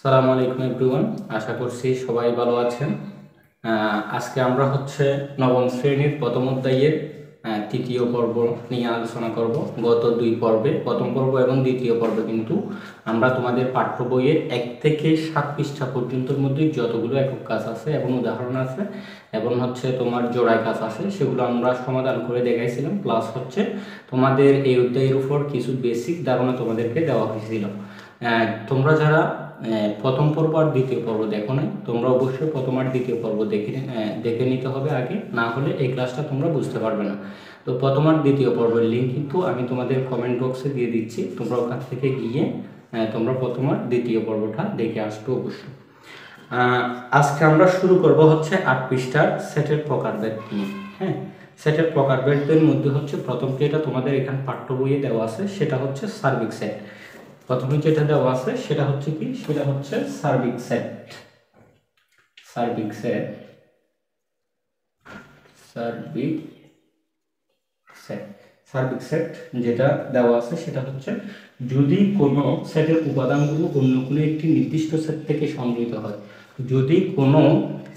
সালামু আলাইকুম এভরিওয়ান, আশা করছি সবাই ভালো আছেন। আজকে আমরা নবম শ্রেণীর প্রথম অধ্যায়ের তৃতীয় পর্ব নিয়ে আলোচনা করব। গত দুই পর্বে, প্রথম পর্ব এবং দ্বিতীয় পর্বে কিন্তু আমরা তোমাদের পাঠ্য বইয়ের 1 থেকে 7 পৃষ্ঠা পর্যন্তর মধ্যে যতগুলো একক কাজ আছে এবং উদাহরণ আছে এবং তোমার জোড়ায় কাজ আছে সেগুলো আমরা সমাধান করে দেখাইছিলাম। প্লাস তোমাদের এই অধ্যায়ের উপর কিছু বেসিক ধারণা তোমাদেরকে দেওয়া হয়েছিল। তোমরা যারা প্রথম পর্ব আর দ্বিতীয় পর্ব দেখো নাই, তোমরা অবশ্যই প্রথম আর দ্বিতীয় পর্ব দেখে নিতে হবে আগে, না হলে এই ক্লাসটা তোমরা বুঝতে পারবে না। তো প্রথম আর দ্বিতীয় পর্বের লিঙ্ক কিন্তু আমি তোমাদের কমেন্ট বক্সে দিয়ে দিচ্ছি, তোমরা ওখান থেকে গিয়ে তোমরা প্রথম আর দ্বিতীয় পর্বটা দেখে আসবে অবশ্যই। আজকে আমরা শুরু করব 8 পৃষ্ঠার সেটের প্রকারভেদ নিয়ে। হ্যাঁ, সেটের প্রকারভেদের মধ্যে প্রথমটি, এটা তোমাদের এখানে পাঠ্য বইয়ে দেওয়া আছে, সেটা সার্বিক সেট। প্রথমে যেটা দেওয়া আছে সেটা কি, সেটা সার্বিক সেট। সার্বিক সেট, সার্বিক সেট, সার্বিক সেট যেটা দেওয়া আছে সেটা যদি কোনো সেটের উপাদানগুলো অন্য কোনো একটি নির্দিষ্ট সেট থেকে সংগৃহীত হয়, যদি কোনো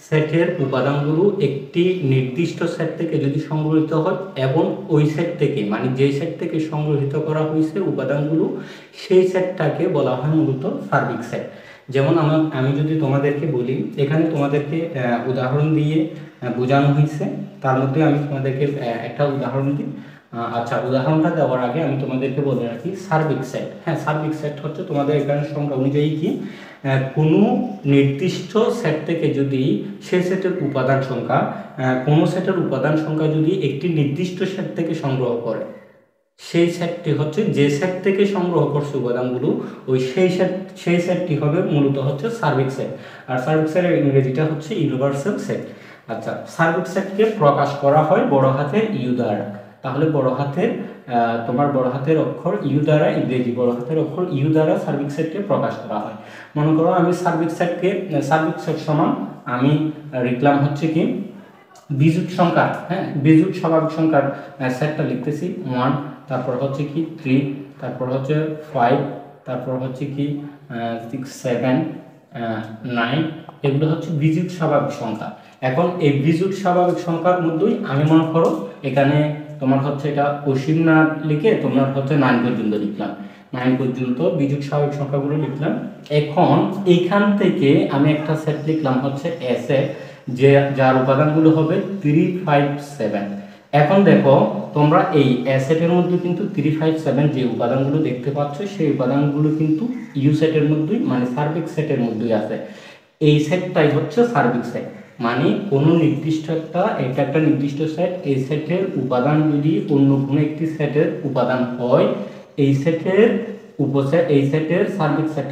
সেটের উপাদানগুলো একটি নির্দিষ্ট সেট থেকে যদি সংগৃহীত হয় এবং ওই সেট থেকে, মানে যে সেট থেকে সংগৃহীত করা হয়েছে উপাদানগুলো, সেই সেটটাকে বলা হয় মূলত সার্বিক সেট। যেমন আমি যদি তোমাদেরকে বলি, এখানে তোমাদেরকে উদাহরণ দিয়ে বোঝানো হয়েছে, তার মধ্যে আমি তোমাদেরকে একটা উদাহরণ দিই। আচ্ছা, উদাহরণটা দেওয়ার আগে আমি তোমাদেরকে বলে রাখি সার্বিক সেট। হ্যাঁ, সার্বিক সেট তোমাদের এখানে সংখ্যা অনুযায়ী কি, কোনো নির্দিষ্ট সেট থেকে যদি সেই সেটের উপাদান সংখ্যা, কোনো সেটের উপাদান সংখ্যা যদি একটি নির্দিষ্ট সেট থেকে সংগ্রহ করে, সেই সেটটি যে সেট থেকে সংগ্রহ করছে উপাদানগুলো, ওই সেই সেটটি হবে মূলত সার্বিক সেট। আর সার্বিক সেটের ইংরেজিটা ইউনিভার্সাল সেট। আচ্ছা, সার্বিক সেটকে প্রকাশ করা হয় বড় হাতের ইউ দ্বারা। তাহলে বড় হাতের অক্ষর ইউ দ্বারা, ইংরেজি বড় হাতের অক্ষর ইউ দ্বারা সার্বিক সেটকে প্রকাশ করা হয়। মনে করো আমি সার্বিক সেট সমান আমি লিখলাম কি, বিজোড় সংখ্যা, হ্যাঁ, বিজোড় স্বাভাবিক সংখ্যার সেটটা লিখতেছি 1, তারপর কি 3, তারপর 5, তারপর কি 6, 7, 9, এগুলো বিজোড় স্বাভাবিক সংখ্যা। এখন এই বিজোড় স্বাভাবিক সংখ্যার মধ্যেই আমি মনে করো এখানে তোমার এটা অসীম না লিখে তোমার 9 পর্যন্ত লিখলাম, 9 পর্যন্ত বিজোড় স্বাভাবিক সংখ্যাগুলো লিখলাম। এখন এইখান থেকে আমি একটা সেট লিখলাম এ সেট, যার উপাদানগুলো হবে 3, 5, 7। এখন দেখো তোমরা এই সেটের মধ্যে কিন্তু 3, 5, 7 যে উপাদানগুলো দেখতে পাচ্ছ, সেই উপাদানগুলো কিন্তু ইউ সেটের মধ্যেই, মানে সার্বিক সেটের মধ্যেই আছে। এই সেটটাই সার্বিক সেট। মানে কোনো নির্দিষ্ট একটা নির্দিষ্ট সেট, এই সেটের উপাদান যদি অন্য কোনো একটি সেটের উপাদান হয়, এই সেটের উপসেট, এই সেটের সার্বিক সেট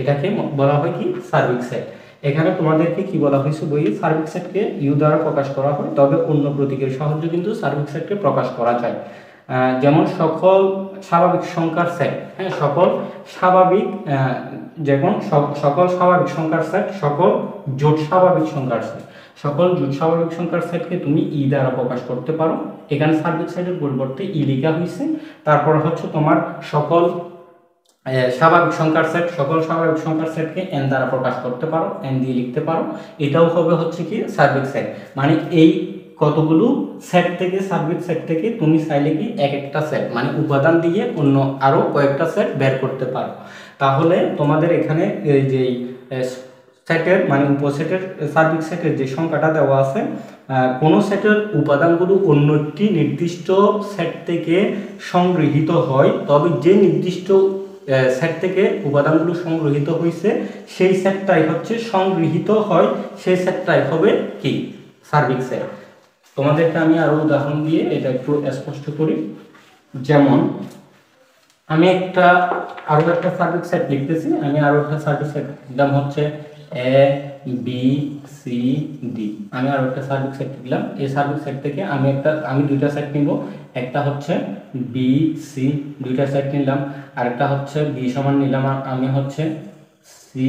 এটাকে বলা হয় কি, সার্বিক সেট। এখানে তোমাদেরকে কি বলা হয়েছে বইয়ে, সার্বিক সেটকে ইউ দ্বারা প্রকাশ করা হয়, তবে অন্য প্রতীকের সাহায্যে কিন্তু সার্বিক সেটকে প্রকাশ করা যায়। যেমন সকল স্বাভাবিক সংখ্যার সেট, হ্যাঁ, সকল স্বাভাবিক সংখ্যার সেট, সকল জোট স্বাভাবিক সংখ্যার সেট, সকল জোট স্বাভাবিক সংখ্যার সেটকে তুমি ই দ্বারা প্রকাশ করতে পারো। এখানে সার্বিক সেটের পরিবর্তে ই লেখা হয়েছে। তারপর তোমার সকল স্বাভাবিক সংখ্যার সেট, সকল স্বাভাবিক সংখ্যার সেটকে এন দ্বারা প্রকাশ করতে পারো, এন দিয়ে লিখতে পারো। এটাও হবে কি সার্বিক সেট। মানে এই কতগুলো সেট থেকে, সার্বিক সেট থেকে তুমি চাইলে কি এক একটা সেট, মানে উপাদান দিয়ে অন্য আরো কয়েকটা সেট বের করতে পারো। তাহলে তোমাদের এখানে এই যে সেটের, মানে উপসেটের সার্বিক সেটের যে সংখ্যাটা দেওয়া আছে, কোন সেটের উপাদানগুলো অন্য একটি নির্দিষ্ট সেট থেকে সংগৃহীত হয়, তবে যে নির্দিষ্ট সেট থেকে উপাদানগুলো সংগৃহীত হয়েছে সেই সেটটাই সংগৃহীত হয়, সেই সেটটাই হবে কি, সার্বিক সেট। তোমাদেরকে আমি আরো উদাহরণ দিয়ে এটা একটু স্পষ্ট করি। যেমন আমি আরো একটা সার্বিক সেট লিখতেছি, আমি আরো একটা সার্বিক সেট দিলাম এ বি সি ডি। আমি আরো একটা সার্বিক সেট লিখলাম। এই সার্বিক সেট থেকে আমি দুইটা সেট নিব, একটা বি সি, দুইটা সেট নিলাম, আরেকটা বি সমান নিলাম, আর আমি সি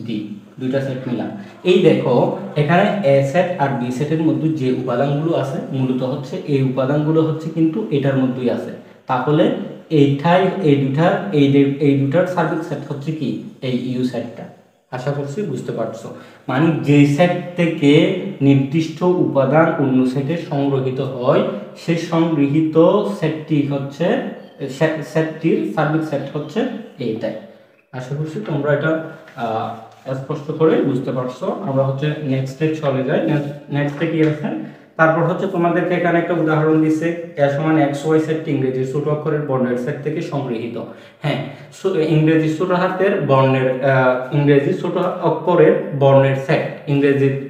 ডি, দুইটা সেট নিলাম। এই দেখো এখানে এ সেট আর বি সেটের মধ্যে যে উপাদানগুলো আছে, মূলত এই উপাদানগুলো কিন্তু এটার মধ্যেই আছে। তাহলে এইটাই এই দুটার সার্বিক সেট হচ্ছে কি এই ইউ সেটটা। আশা করছি বুঝতে পারছো। মানে যে সেট থেকে নির্দিষ্ট উপাদান অন্য সেটে সংগ্রহিত হয় সেই সংগৃহীত সেটটি হচ্ছে সেটটির সার্বিক সেট হচ্ছে এইটাই। আশা করছি তোমরা এটা স্পষ্ট করে বুঝতে পারছো। আমরা হচ্ছে নেক্সটে চলে যাই। নেক্সটে কি আছে, তারপর হচ্ছে তোমাদেরকে এখানে একটা উদাহরণ দিছে এ সমান এক্স ওয়াই সেটটি ইংরেজি ছোট অক্ষরের বর্ণের সেট থেকে সংগৃহীত। হ্যাঁ, ইংরেজি ছোট হাতের বর্ণের ইংরেজি ছোট অক্ষরের বর্ণের সেট।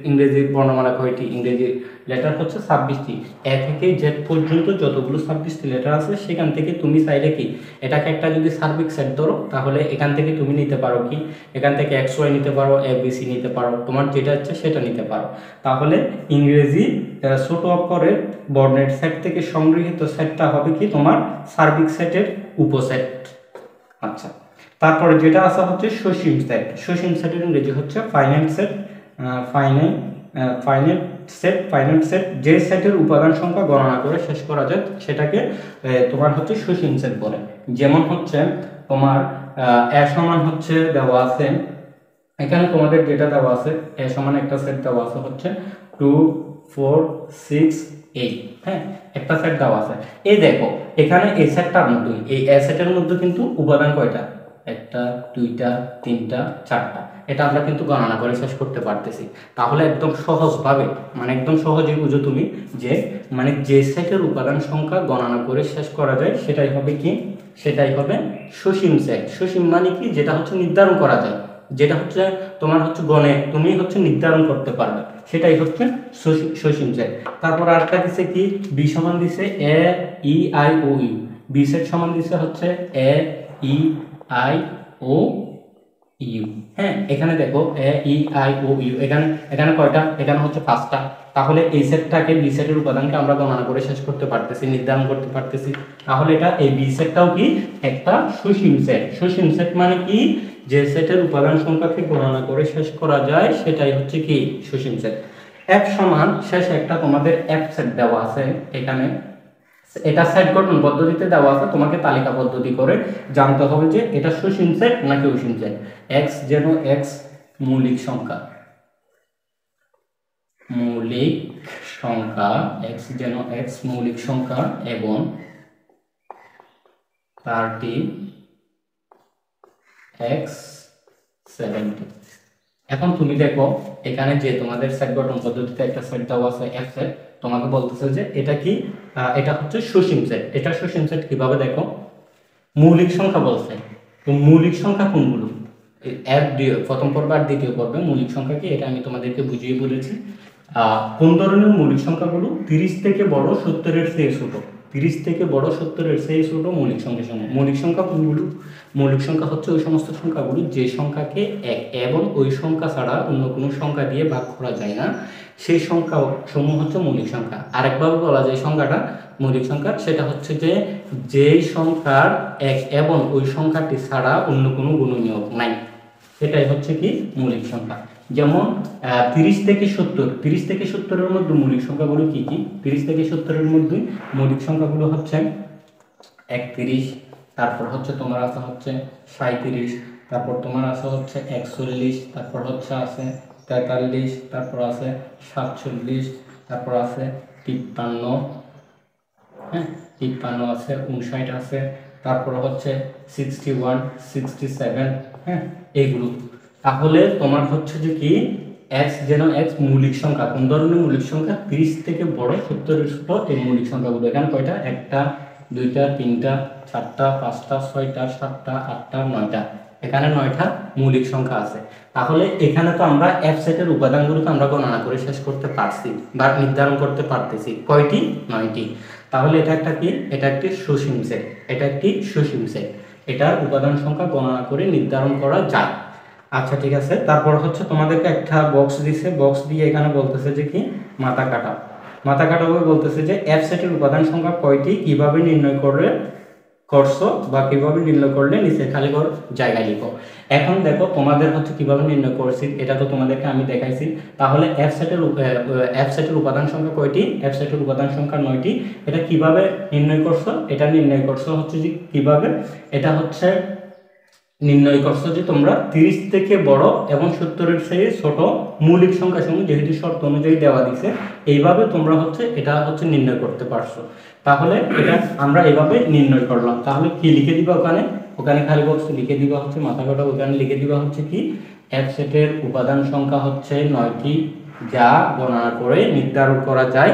ইংরেজি বর্ণমালা কয়টি? ইংরেজি লেটার হচ্ছে 26টি। এ থেকে জেড পর্যন্ত যতগুলো 26টি লেটার আছে সেখান থেকে তুমি চাইলে কি এটাকে একটা যদি সার্বিক সেট ধরো তাহলে এখান থেকে তুমি নিতে পারো কি, এখান থেকে এক্স ওয়াই নিতে পারো, এ বি সি নিতে পারো, তোমার যেটা ইচ্ছে সেটা নিতে পারো। তাহলে ইংরেজি ছোট অক্ষরের বর্ণের সেট থেকে সংগৃহীত সেটটা হবে কি তোমার সার্বিক সেটের উপসেট। আচ্ছা, তারপরে যেটা আছে হচ্ছে সসীম সেট। সসীম সেটের ইংরেজি হচ্ছে ফাইনাইট সেট। ফাইনাইট সেট যে সেটের উপাদান সংখ্যা গণনা করে শেষ করা যায় সেটাকে তোমার হচ্ছে সসীম সেট বলে। যেমন হচ্ছে তোমার এ সমান হচ্ছে দেওয়া আছে, এখানে তোমাদের যেটা দেওয়া আছে এ সমান একটা সেট দেওয়া আছে হচ্ছে 2 4 6 8। হ্যাঁ, একটা সেট দেওয়া আছে। এই দেখো এখানে এই সেটটার মধ্যে এই এ সেটের মধ্যে কিন্তু উপাদান কয়টা? একটা, দুইটা, তিনটা, চারটা। এটা আমরা কিন্তু গণনা করে শেষ করতে পারতেছি। তাহলে একদম সহজভাবে মানে একদম সহজেই বুঝো তুমি যে মানে যে সেটের উপাদান সংখ্যা গণনা করে শেষ করা যায় সেটাই হবে কি, সেটাই হবে সসীম সেট। সসীম মানে কি, যেটা হচ্ছে নির্ধারণ করা যায়, যেটা হচ্ছে তোমার হচ্ছে গণে তুমি হচ্ছে নির্ধারণ করতে পারবে, সেটাই হচ্ছে সসীম সেট। তারপর আরেকটা দিছে কি, বি সমান দিছে A E I O U. B set সমান দিছে হচ্ছে এ ই আই ও ইউ। হ্যাঁ, এখানে দেখো এ ই আই ও ইউ, এখানে এখানে কয়টা? এখানে হচ্ছে 5টা। তাহলে এই সেটটাকে বি সেটের উপাদানকে আমরা গণনা করে শেষ করতে পারতেছি, নির্ধারণ করতে পারতেছি। তাহলে এটা এই বি সেটটাও কি একটা সসীম সেট। সসীম সেট মানে কি, যে সেটের উপাদান সংখ্যাকে গণনা করে শেষ করা যায় সেটাই হচ্ছে কি সসীম সেট। এফ সমান শেষে একটা তোমাদের এফ সেট দেওয়া আছে এখানে, এটা সেট গঠন পদ্ধতিতে দেওয়া আছে, তোমাকে তালিকা পদ্ধতি করে জানতে হবে যে এটা সসীম সেট নাকি অসীম সেট। এক্স যেন এক্স মৌলিক সংখ্যা, এক্স যেন এক্স মৌলিক সংখ্যা এবং 30 এক্স 70। এখন তুমি দেখো এখানে যে তোমাদের সেট গঠন পদ্ধতিতে একটা সেট দেওয়া আছে এফ সেট, তোমাকে বলতেছে যে এটা কি, এটা হচ্ছে সসীম সেট। এটা সসীম সেট কিভাবে দেখো, মৌলিক সংখ্যা বলছে, তো মৌলিক সংখ্যা কোনগুলো? প্রথম পর্ব আর দ্বিতীয় পর্বে মৌলিক সংখ্যা কি এটা আমি তোমাদেরকে বুঝিয়ে বলেছি। কোন ধরনের মৌলিক সংখ্যাগুলো 30 থেকে বড় 70-এর চেয়ে ছোট, 30 থেকে বড় 70-এর চেয়ে ছোট মৌলিক সংখ্যা সমূহ। মৌলিক সংখ্যা কোনগুলো? মৌলিক সংখ্যা হচ্ছে ওই সমস্ত সংখ্যাগুলো যে সংখ্যাকে এক এবং ওই সংখ্যা ছাড়া অন্য কোনো সংখ্যা দিয়ে ভাগ করা যায় না, সেই সংখ্যা সমূহ হচ্ছে মৌলিক সংখ্যা। আরেকভাবে বলা যায় সংখ্যাটা মৌলিক সংখ্যা সেটা হচ্ছে যে যেই সংখ্যার এক এবং ওই সংখ্যাটি ছাড়া অন্য কোনো গুণনীয়ক নাই, সেটাই হচ্ছে কি মৌলিক সংখ্যা। যেমন 30 থেকে 70, 30 থেকে 70-এর মধ্যে মৌলিক সংখ্যাগুলো কি কি? 30 থেকে 70-এর মধ্যে মৌলিক সংখ্যাগুলো হচ্ছে 31, তারপর হচ্ছে তোমার আছে হচ্ছে 37, তারপর তোমার আছে হচ্ছে 41, তারপর হচ্ছে আছে 43, তারপর আছে 47, তারপর আছে 53, হ্যাঁ 53 আছে, 59 আছে, তারপর হচ্ছে 61, 67, হ্যাঁ এইগুলো। তাহলে তোমার হচ্ছে যে কি এক্স যেন এক্স মৌলিক সংখ্যা, কোন ধরনের মৌলিক সংখ্যা? 30 থেকে বড় 70-এর ছোট এই মৌলিক সংখ্যাগুলো। এখানে কয়টা? একটা, দুইটা, তিনটা, চারটা, পাঁচটা, ছয়টা, সাতটা, আটটা, 9টা। এখানে 9টা মৌলিক সংখ্যা আছে। তাহলে এখানে তো আমরা এফ সেটের উপাদানগুলোকে আমরা গণনা করে শেষ করতে পারছি বা নির্ধারণ করতে পারতেছি। কয়টি? 9টি। তাহলে এটা একটা কি? এটা একটি সসীম সেট। এটা একটি সসীম সেট, এটার উপাদান সংখ্যা গণনা করে নির্ধারণ করা যায়। আচ্ছা ঠিক আছে, তারপর হচ্ছে তোমাদেরকে একটা বক্স দিছে, বক্স দিয়ে এখানে বলতেছে যে কি মাথা কাটা ভাবে বলতেছে যে এফ সেটের উপাদান সংখ্যা কয়টি, কিভাবে নির্ণয় করছো বা কিভাবে নির্ণয় করলে নিচে খালি ঘর জায়গায় লিখো। এখন দেখো তোমাদের হচ্ছে কিভাবে নির্ণয় করছি, এটা তো তোমাদেরকে আমি দেখাইছি। তাহলে এফ সেটের উপাদান সংখ্যা কয়টি? এফ সেটের উপাদান সংখ্যা 9টি। এটা কিভাবে নির্ণয় করছো? এটা নির্ণয় করছো হচ্ছে যে কিভাবে, এটা হচ্ছে নির্ণয় করছো যে তোমরা 30 থেকে বড় এবং 70-এর চেয়ে ছোট মৌলিক সংখ্যা সমূহ যেহেতু শর্ত অনুযায়ী দেওয়া দিছে, এইভাবে তোমরা হচ্ছে এটা হচ্ছে নির্ণয় করতে পারছো। তাহলে এটা আমরা এইভাবে নির্ণয় করলাম। তাহলে কি লিখে দিবা ওখানে? ওখানে খালি বক্সে লিখে দিবা হচ্ছে মাথা কাটা, ওখানে লিখে দিবা হচ্ছে কি এফ সেটের উপাদান সংখ্যা হচ্ছে 9টি, যা গণনা করে নির্ধারণ করা যায়।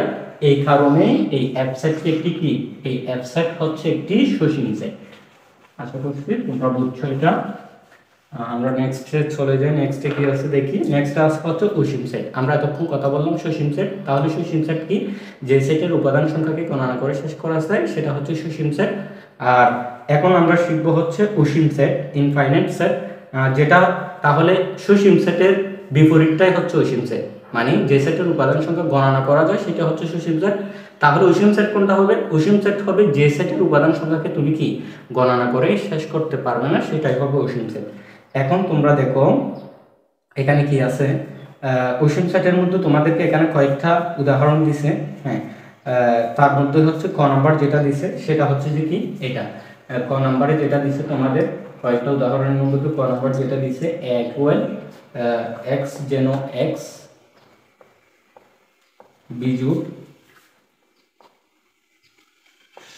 এই কারণে এই এফ সেটটি একটি কি, এই এফ সেট হচ্ছে একটি সসীম সেট। আশা করছি তোমরা বুঝছো এটা। আমরা নেক্সটে চলে যাই। নেক্সটে কি আছে দেখি। নেক্সট আসছে হচ্ছে অসীম সেট। আমরা এতক্ষণ কথা বললাম সসীম সেট। তাহলে সসীম সেট কি? যে সেটের উপাদান সংখ্যাকে গণনা করে শেষ করা যায় সেটা হচ্ছে সসীম সেট। আর এখন আমরা শিখব হচ্ছে অসীম সেট, ইনফাইনাইট সেট, যেটা তাহলে সসীম সেটের বিপরীতটাই হচ্ছে অসীম সেট। মানে যে সেটের উপাদান সংখ্যা গণনা করা যায় সেটা হচ্ছে সসীম সেট। তাহলে অসীম সেট কোনটা হবে? অসীম সেট হবে যে সেটের উপাদান সংখ্যাকে তুমি কি গণনা করে শেষ করতে পারবে না, সেটাই হবে অসীম সেট। এখন তোমরা দেখো এখানে কি আছে। অসীম সেটের মধ্যে তোমাদেরকে এখানে কয়েকটা উদাহরণ দিছে। হ্যাঁ, তার মধ্যে হচ্ছে ক নাম্বার যেটা দিছে সেটা হচ্ছে যে কি এটা ক নাম্বারে যেটা দিছে তোমাদের কয়েকটা উদাহরণের মধ্যে ক নাম্বার যেটা দিছে ইকুয়াল এক্স যেন এক্স বিজোড়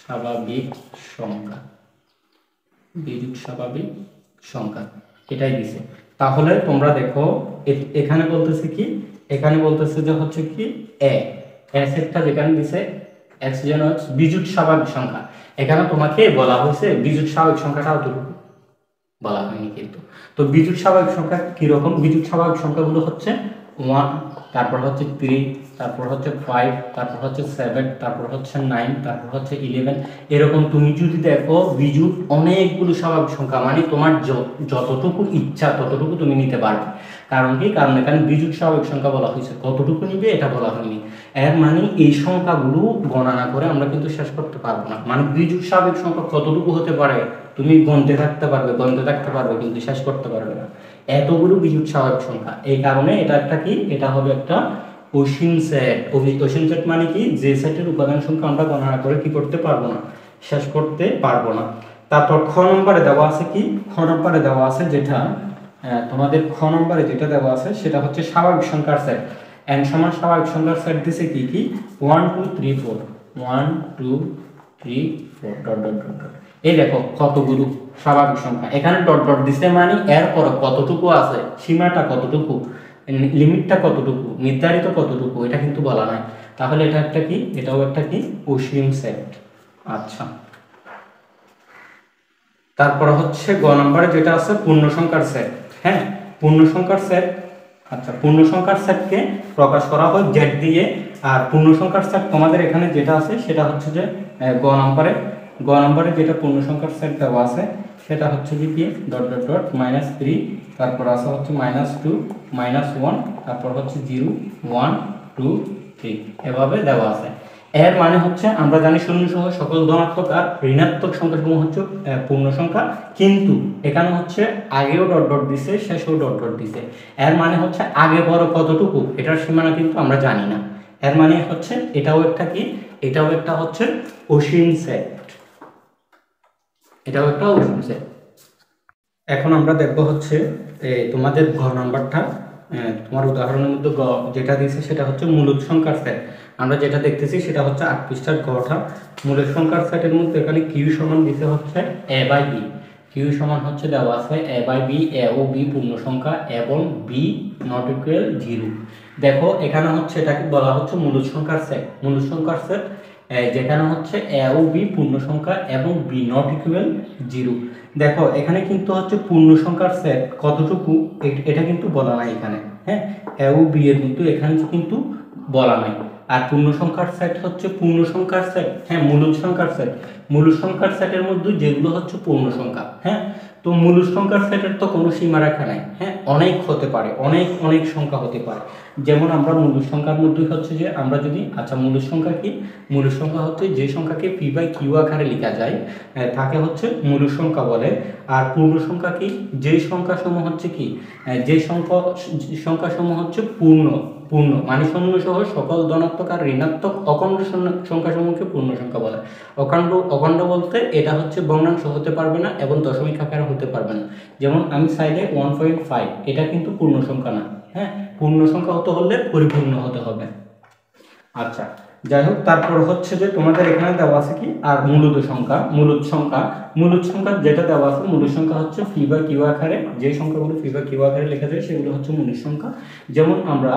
স্বাভাবিক সংখ্যা, বিজোড় স্বাভাবিক সংখ্যা, এটাই দিছে। তাহলে তোমরা দেখো এখানে বলতেছে কি, এখানে বলতেছে যে হচ্ছে কি এ সেটটা যেখানে দিছে x যেন x বিজোড় স্বাভাবিক সংখ্যা, এখানে তোমাকে বলা হয়েছে বিজোড় স্বাভাবিক সংখ্যাটা কতটুকু বলা হয়নি কিন্তু। তো বিজোড় স্বাভাবিক সংখ্যা কি রকম? বিজোড় স্বাভাবিক সংখ্যাগুলো হচ্ছে 1, তারপর হচ্ছে 3, তারপর হচ্ছে 5, তারপর হচ্ছে 7, তারপর হচ্ছে 9, তারপর হচ্ছে 11। এরকম তুমি যদি দেখো বিজোড় অনেকগুলো স্বাভাবিক সংখ্যা, মানে তোমার যতটুকু ইচ্ছা ততটুকু তুমি নিতে পারবে। কারণ কি? কারণ এখানে বিজোড় স্বাভাবিক সংখ্যা বলা হয়েছে, কতটুকু নিবে এটা বলা হয়নি। এর মানে এই সংখ্যাগুলো গণনা করে আমরা কিন্তু শেষ করতে পারবো না। মানে বিজোড় স্বাভাবিক সংখ্যা কতটুকু হতে পারে তুমি গণতে থাকতে পারবে কিন্তু শেষ করতে পারবে না, এতগুলো বিজোড় স্বাভাবিক সংখ্যা। এই কারণে এটা একটা কি, এটা হবে একটা অসীম সেট। অসীম সেট মানে কি? যে সেটের উপাদান সংখ্যা আমরা গণনা করে কি করতে পারবো না, শেষ করতে পারবো না। তারপর খ নম্বরে দেওয়া আছে কি, খ নম্বরে দেওয়া আছে যেটা তোমাদের খ নম্বরে যেটা দেওয়া আছে সেটা হচ্ছে স্বাভাবিক সংখ্যার সেট। n সমান স্বাভাবিক সংখ্যার সেট দিছে কি কি 1 2 3 4, 1 2 3 4 ডট ডট ডট ডট। এই দেখো কতগুলো স্বাভাবিক সংখ্যা, এখানে ডট ডট দিছে মানে এর পর কতটুকু আছে, সীমাটা কতটুকু, লিমিটটা কতটুকু, নির্ধারিত কতটুকু, এটা কিন্তু বলা নাই। তাহলে এটা একটা কি, এটাও একটা কি অসীম সেট। আচ্ছা, তারপর হচ্ছে গ নম্বরে যেটা আছে পূর্ণ সংখ্যার সেট। হ্যাঁ, পূর্ণ সংখ্যার সেট। আচ্ছা, পূর্ণ সংখ্যার সেটকে প্রকাশ করা হয় জেড দিয়ে। আর পূর্ণ সংখ্যার সেট তোমাদের এখানে যেটা আছে সেটা হচ্ছে যে গ নম্বরে যেটা পূর্ণ সংখ্যার সেট দেওয়া আছে সেটা হচ্ছে যে কি ডট ডট ডট -3, তারপর আছে হচ্ছে -2 -1, তারপর হচ্ছে 0 1 2 3, এভাবে দেওয়া আছে। এর মানে হচ্ছে আমরা জানি শূন্য সহ সকল ধনাত্মক আর ঋণাত্মক সংখ্যাসমূহ হচ্ছে পূর্ণ সংখ্যা, কিন্তু এখানে হচ্ছে আগেও ডট ডট দিছে শেষেও ডট ডট দিছে। এর মানে হচ্ছে আগে বড় কতটুকু এটার সীমানা কিন্তু আমরা জানি না। এর মানে হচ্ছে এটাও একটা কি, এটাও একটা হচ্ছে অসীম সেট, এটাও একটা অসীম সেট। এখন আমরা দেখব হচ্ছে তোমাদের ঘ নাম্বারটা, তোমার উদাহরণের মধ্যে গ যেটা দিয়েছে সেটা হচ্ছে মূলদ সংখ্যার সেট। আমরা যেটা দেখতেছি সেটা হচ্ছে 8 পৃষ্ঠার গটা। মূলদ সংখ্যার সেটের মধ্যে এখানে কিউ সমান দিতে হচ্ছে a বাই b। কিউ সমান হচ্ছে দেওয়া আছে a বাই b, a ও b পূর্ণ সংখ্যা এবং b নট ইকুয়াল 0। দেখো এখানে হচ্ছে এটাকে বলা হচ্ছে মূলদ সংখ্যার সেট। মূলদ সংখ্যার সেট যেখানে হচ্ছে a ও b পূর্ণ সংখ্যা এবং b নট ইকুয়াল 0। দেখো এখানে কিন্তু হচ্ছে পূর্ণ সংখ্যার সেট কতটুকু এটা কিন্তু বলা নাই এখানে। হ্যাঁ, a ও b এর কিন্তু এখানে কিন্তু বলা নাই। আর পূর্ণ সংখ্যার সেট হচ্ছে পূর্ণ সংখ্যার সেট, হ্যাঁ মূলদ সংখ্যার সেট। মূলদ সংখ্যার সেটের মধ্যে যেগুলো হচ্ছে পূর্ণ সংখ্যা, হ্যাঁ তো মূল সংখ্যার সেটের তো কোনো সীমারেখা নাই, হ্যাঁ, অনেক হতে পারে, অনেক অনেক সংখ্যা হতে পারে। যেমন আমরা মূল সংখ্যার মধ্যে হচ্ছে যে আমরা যদি, আচ্ছা মূল সংখ্যা কি, মূল সংখ্যা হচ্ছে যে সংখ্যাকে পি বাই কিউ আকারে লেখা যায় তাকে হচ্ছে মূল সংখ্যা বলে। আর পূর্ণ সংখ্যা কি, যে সংখ্যাসমূহ হচ্ছে কি, যে সংখ্যাসমূহ হচ্ছে পূর্ণ, পূর্ণ মানে শূন্য সহ সকল ধনাত্মক আর ঋণাত্মক অখণ্ড সংখ্যাসমূহকে পূর্ণ সংখ্যা বলে। অখণ্ড বলতে এটা হচ্ছে ভগ্নাংশ হতে পারবে না এবং দশমিক আকারে হতে পারবে না। যেমন আমি চাইলে 1.5, এটা কিন্তু পূর্ণ সংখ্যা না, হ্যাঁ, পূর্ণ সংখ্যা হতে হলে পরিপূর্ণ হতে হবে। আচ্ছা যাই হোক, তারপর হচ্ছে যে তোমাদের এখানে দেওয়া আছে কি, আর মূলদ সংখ্যা, মূলদ সংখ্যা যেটা দেওয়া আছে, মূলদ সংখ্যা হচ্ছে পি বাই কিউ আকারে, যে সংখ্যাগুলো পি বাই কিউ আকারে লেখা যায় সেগুলো হচ্ছে মূলদ সংখ্যা। যেমন আমরা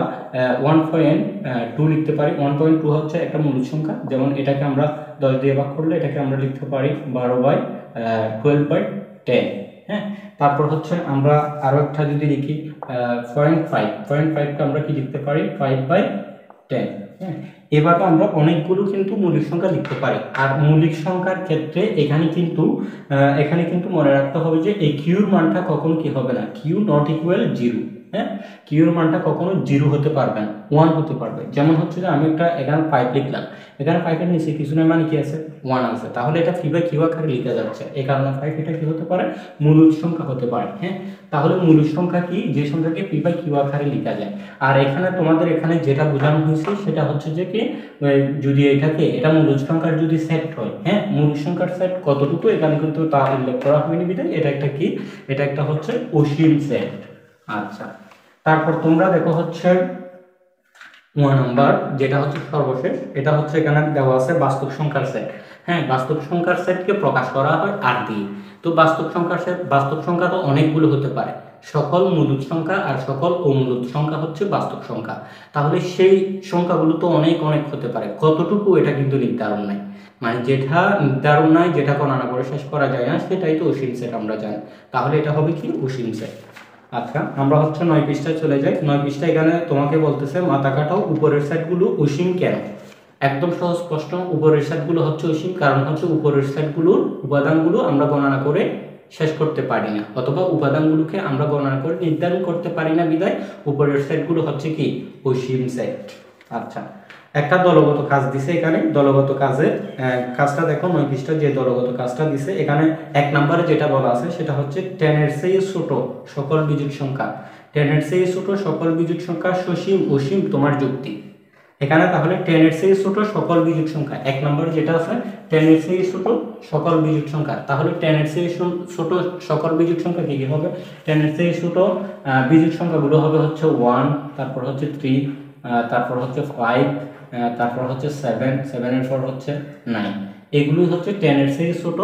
1.2 লিখতে পারি, 1.2 হচ্ছে একটা মূলদ সংখ্যা। যেমন এটাকে আমরা 10 দিয়ে ভাগ করলে এটাকে আমরা লিখতে পারি 12/10, হ্যাঁ। তারপর হচ্ছে আমরা আরো একটা যদি লিখি 0.5টা আমরা কি লিখতে পারি 5/10, হ্যাঁ। এভাবে আমরা অনেকগুলো কিন্তু মৌলিক সংখ্যা লিখতে পারি। আর মৌলিক সংখ্যার ক্ষেত্রে এখানে কিন্তু মনে রাখতে হবে যে এই কিউর মানটা কখনো কি হবে না, কিউ নট ইকুয়াল 0, হ্যাঁ, কিউর মানটা কখনো 0 হতে পারবে না, 1 হতে পারবে। যেমন হচ্ছে যে আমি একটা এখানে 5 লিখলাম, এখানে 5 এর নিচে কিছু না মানে কি আছে 1 আছে, তাহলে এটা পি বাই কিউ আকারে লেখা যাচ্ছে, এই কারণে 5 এটা কি হতে পারে, মূলদ সংখ্যা হতে পারে, হ্যাঁ। তাহলে মূলদ সংখ্যা কি, যে সংখ্যাকে পি বাই কিউ আকারে লেখা যায়। আর এখানে তোমাদের এখানে যেটা বোঝানো হয়েছে সেটা হচ্ছে যে কি, যদি এটা মূলদ সংখ্যার যদি সেট হয়, হ্যাঁ, মূলদ সংখ্যার সেট কতটুকু এখানে কিন্তু তা উল্লেখ করা হয়নি বিধায় এটা একটা কি, এটা একটা হচ্ছে অসীম সেট। আচ্ছা তারপর তোমরা দেখো হচ্ছে 1 নাম্বার যেটা হচ্ছে সর্বশেষ, এটা হচ্ছে এখানে দেওয়া আছে বাস্তব সংখ্যার সেট, হ্যাঁ, বাস্তব সংখ্যার সেটকে প্রকাশ করা হয় আর দিয়ে। তো বাস্তব সংখ্যার সেট, বাস্তব সংখ্যা তো অনেকগুলো হতে পারে, সকল মূলদ সংখ্যা আর সকল অমূলদ সংখ্যা হচ্ছে বাস্তব সংখ্যা। তাহলে সেই সংখ্যাগুলো তো অনেক অনেক হতে পারে, কতটুকু এটা কিন্তু নির্ধারণ নাই, মানে যেটা নির্ধারণ নাই, যেটা গণনা করে শেষ করা যায় না, সেটাই তো অসীম সেট আমরা জানি। তাহলে এটা হবে কি অসীম সেট। আচ্ছা আমরা হচ্ছে 9 পৃষ্ঠায় চলে যাই। 9 পৃষ্ঠা এখানে তোমাকে বলতেছে মাথা কাটাও উপরের সেটগুলো অসীম কেন। একদম সহজ প্রশ্ন, উপরের সেটগুলো হচ্ছে অসীম কারণ হচ্ছে উপরের সেটগুলোর উপাদানগুলো আমরা গণনা করে শেষ করতে পারি না, অথবা উপাদানগুলোকে আমরা গণনা করে নির্ধারণ করতে পারি না বিধায় উপরের সেটগুলো হচ্ছে কি অসীম সেট। আচ্ছা একটা দলগত কাজ দিছে, এখানে দলগত কাজটা দেখো 9 পৃষ্ঠা যে দলগত কাজটা দিছে, এখানে 1 নম্বরে যেটা বলা আছে সেটা হচ্ছে 10 এর চেয়ে ছোট সকল বিজোড় সংখ্যা, 10 এর চেয়ে ছোট সকল বিজোড় সংখ্যা সসীম অসীম তোমার যুক্তি। এখানে তাহলে 10 এর চেয়ে ছোট সকল বিজোড় সংখ্যা, 1 নম্বরে যেটা আছে 10 এর চেয়ে ছোট সকল বিজোড় সংখ্যা, তাহলে 10 এর চেয়ে ছোট সকল বিজোড় সংখ্যা কি কি হবে, 10 এর চেয়ে ছোট বিজোড় সংখ্যাগুলো হবে হচ্ছে 1, তারপর হচ্ছে 3, তারপর হচ্ছে 5, তারপর হচ্ছে 7 এর পর হচ্ছে 9, এগুলো হচ্ছে 10 এর চেয়ে ছোট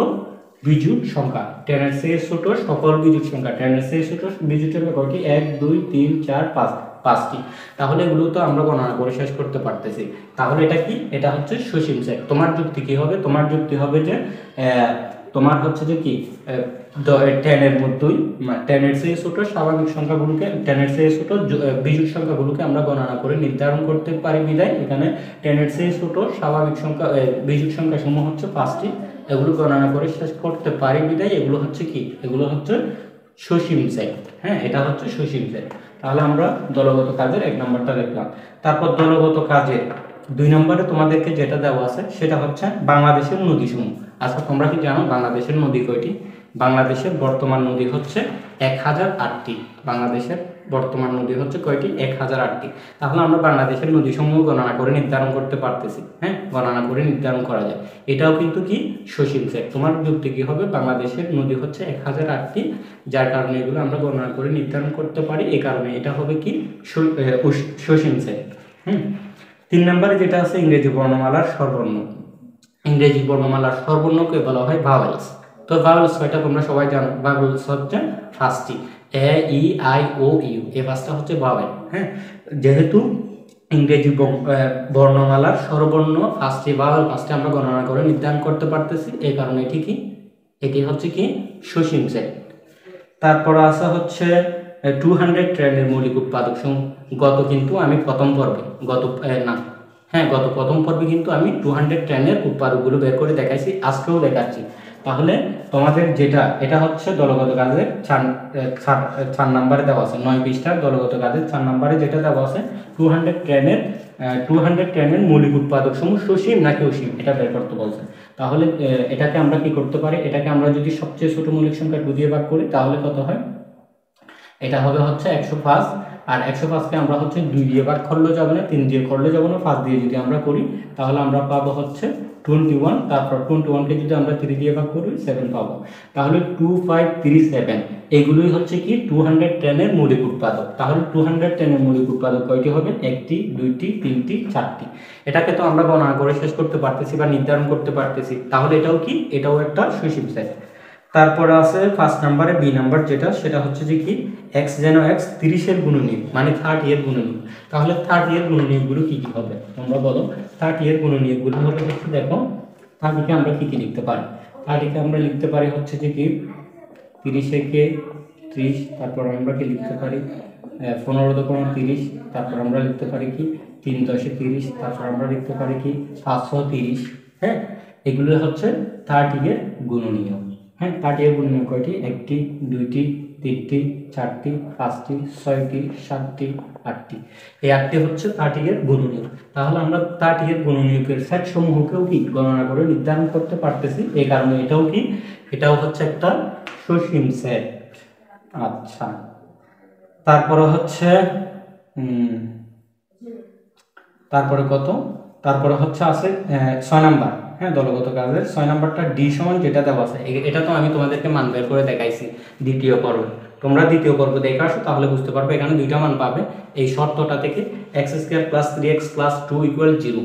বিজোড় সংখ্যা। 10 এর চেয়ে ছোট সকল বিজোড় সংখ্যা, 10 এর চেয়ে ছোট বিজোড় সংখ্যা কয়টি, 1 2 3 4 5, 5টি। তাহলে এগুলো তো আমরা গণনা করে শেষ করতে পারতেছি। তাহলে এটা কি, এটা হচ্ছে সসীম সেট। তোমার যুক্তি কি হবে, তোমার যুক্তি হবে যে তোমার হচ্ছে যে কি 10 এর মধ্যেই 10 এর চেয়ে ছোট স্বাভাবিক সংখ্যাগুলোকে, 10 এর চেয়ে ছোট বিজোড় সংখ্যাগুলোকে আমরা গণনা করে নির্ধারণ করতে পারি বিধায় এখানে 10 এর চেয়ে ছোট স্বাভাবিক সংখ্যা বিজোড় সংখ্যা সমূহ হচ্ছে 5টি, এগুলো গণনা করে শেষ করতে পারি বিধায় এগুলো হচ্ছে কি, এগুলো হচ্ছে সসীম সেট, হ্যাঁ, এটা হচ্ছে সসীম সেট। তাহলে আমরা দলগত কাজের 1 নম্বরটা দেখলাম। তারপর দলগত কাজের 2 নম্বরে তোমাদেরকে যেটা দেওয়া আছে সেটা হচ্ছে বাংলাদেশের নদীসমূহ। আচ্ছা তোমরা কি জানো বাংলাদেশের নদী কয়টি? বাংলাদেশের বর্তমান নদী হচ্ছে 1008টি। বাংলাদেশের বর্তমান নদী হচ্ছে কয়টি, 1008টি। তাহলে আমরা বাংলাদেশের নদীসমূহ গণনা করে নির্ধারণ করতে পারতেছি, হ্যাঁ, গণনা করে নির্ধারণ করা যায়। এটাও কিন্তু কি সসীম সেট। তোমার যুক্তি কি হবে, বাংলাদেশের নদী হচ্ছে 1008টি, যার কারণে এগুলো আমরা গণনা করে নির্ধারণ করতে পারি, এই কারণে এটা হবে কি সসীম সেট। 3 নম্বরে যেটা আছে ইংরেজি বর্ণমালার স্বরবর্ণ। ইংরেজি বর্ণমালার স্বরবর্ণকে বলা হয় ভাওয়েলস। তো ভাওয়েলস কয়টা তোমরা সবাই জানো, ভাওয়েলস হচ্ছে 5টি, এ ই আই ও ইউ, এই 5টা হচ্ছে ভাওয়েল, হ্যাঁ। যেহেতু ইংরেজি বর্ণমালার স্বরবর্ণ 5টি, ভাওয়েল 5টি আমরা গণনা করে নির্ধারণ করতে পারতেছি, এই কারণে এটি হচ্ছে কি সসীম সেট। তারপর আসা হচ্ছে 200 ট্রেনের মৌলিক উৎপাদক সমূহ। গত প্রথম পর্বে কিন্তু আমি 200 ট্রেনের উৎপাদকগুলো বের করে দেখাইছি, আজকেও দেখাচ্ছি। তাহলে তোমাদের যেটা এটা হচ্ছে দলগত কাজের 4 নম্বরে দেওয়া আছে, 9 পৃষ্ঠার দলগত কাজের 4 নম্বরে যেটা দেওয়া আছে 210 এর মৌলিক উৎপাদক সমূহ সসীম নাকি অসীম এটা বের করতে বলছে। তাহলে এটাকে আমরা কি করতে পারি, এটাকে আমরা যদি সবচেয়ে ছোট মৌলিক সংখ্যা 2 দিয়ে ভাগ করি তাহলে কত হয়, এটা হবে হচ্ছে 105। আর 105কে আমরা হচ্ছে 2 দিয়ে ভাগ করলেও যাবে না, 3 দিয়ে করলে যাবে না, 5 দিয়ে যদি আমরা করি তাহলে আমরা পাবো হচ্ছে 21। তারপর 21কে যদি আমরা 3 দিয়ে ভাগ করি 7 পাবো। তাহলে 2537 এগুলোই হচ্ছে কি 210 এর মৌলিক উৎপাদক। তাহলে 210 এর মৌলিক উৎপাদক কয়টি হবে, 1টি 2টি 3টি 4টি। এটাকে তো আমরা গণনা করে শেষ করতে পারতেছি বা নির্ধারণ করতে পারতেছি। তাহলে এটাও কি, এটাও একটা সসীম সেট। তারপরে আছে 5 নম্বরে বি নাম্বার যেটা, সেটা হচ্ছে যে কি x যেন x 30 এর গুণনীয়ক মানে 30 এর গুণনীয়ক। তাহলে 30 এর গুণনীয়কগুলো কি কি হবে তোমরা বলো। 30 এর গুণনীয়কগুলো হচ্ছে দেখো 30 কে আমরা কি কি লিখতে পারি, 30 কে আমরা লিখতে পারি হচ্ছে যে কি 30 একে 30, তারপর আমরা কি লিখতে পারি 15 দোকান 30, তারপর আমরা লিখতে পারি কি 3 10 30, তারপর আমরা লিখতে পারি কি 530। হ্যাঁ, এগুলো হচ্ছে 30 এর গুণনীয়ক। হ্যাঁ, 30 এর গুণনীয়ক কয়টি, 1টি 2টি 3টি 4টি 5টি 6টি 7টি 8টি। এই 8টি হচ্ছে 30 এর গুণনীয়ক। তাহলে আমরা 30 এর গুণনীয়কের সেট সমূহকেও কি গণনা করে নির্ধারণ করতে পারতেছি। এই কারণে এটাও কি, এটাও হচ্ছে একটা সসীম সেট। আচ্ছা, তারপরে হচ্ছে তারপরে কত, তারপরে হচ্ছে আছে 6 নাম্বার। হ্যাঁ, দলগত কাজের 6 নাম্বারটা ডি সমান যেটা দেওয়া আছে, এটা তো আমি তোমাদেরকে মান বের করে দেখাইছি দ্বিতীয় পর্বে। তোমরা দ্বিতীয় পর্ব দেখে আসো তাহলে বুঝতে পারবে। এখানে দুইটা মান পাবে এই শর্তটা থেকে, x² + 3x + 2 = 0।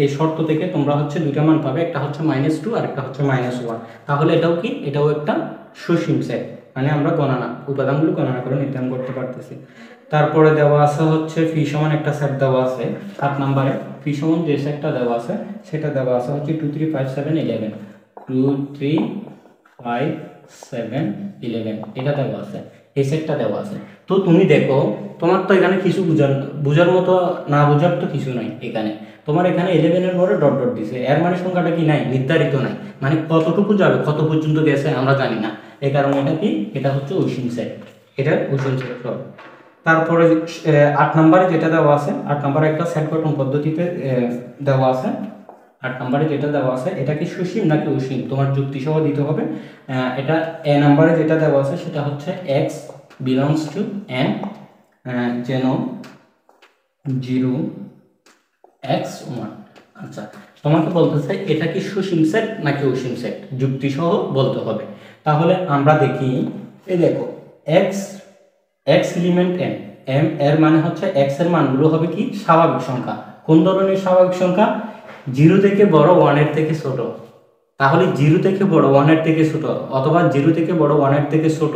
এই শর্ত থেকে তোমরা হচ্ছে দুইটা মান পাবে, একটা হচ্ছে -2 আর একটা হচ্ছে -1। তাহলে এটাও কি, এটাও একটা সসীম সেট, মানে আমরা গণনা উপাদানগুলো গণনা করে নির্ধারণ করতে পারতেছি। তারপরে দেওয়া আছে হচ্ছে ফি সমান একটা সেট দেওয়া আছে 7 নম্বরে। ফি সমান যে সেটটা দেওয়া আছে সেটা দেওয়া আছে হচ্ছে 2 3 5 7 11 2 3 5 7 11 এটা দেওয়া আছে, এই সেটটা দেওয়া আছে। তো তুমি দেখো তোমার তো এখানে কিছু বুঝার মতো না, বুঝার তো কিছু নাই। এখানে তোমার এখানে 11 এর পরে ডট ডট দিছে, এর মানে সংখ্যাটা কি নাই, নির্ধারিত নাই, মানে কতটুকু যাবে কত পর্যন্ত গেছে আমরা জানি না। এই কারণে এটা কি, এটা হচ্ছে অসীম সেট, এটা অসীম সেট হবে। তারপরে 8 নম্বরে যেটা দেওয়া আছে, 8 নম্বরে একটা সেট গঠন পদ্ধতিতে দেওয়া আছে। 8 নম্বরে যেটা দেওয়া আছে এটা কি সসীম নাকি অসীম তোমার যুক্তি সহ দিতে হবে। এটা এ নম্বরে যেটা দেওয়া আছে সেটা হচ্ছে x belongs to n যেন 0 x 1। আচ্ছা, তোমাকে বলতেছে এটা কি সসীম সেট নাকি অসীম সেট, যুক্তি সহ বলতে হবে। তাহলে আমরা দেখি, এই দেখো x এলিমেন্ট m এর মানে হচ্ছে x এর মানগুলো হবে কি স্বাভাবিক সংখ্যা। কোন ধরনের স্বাভাবিক সংখ্যা, 0 থেকে বড় 1 এর থেকে ছোট। তাহলে 0 থেকে বড় 1 এর থেকে ছোট অথবা 0 থেকে বড় 1 এর থেকে ছোট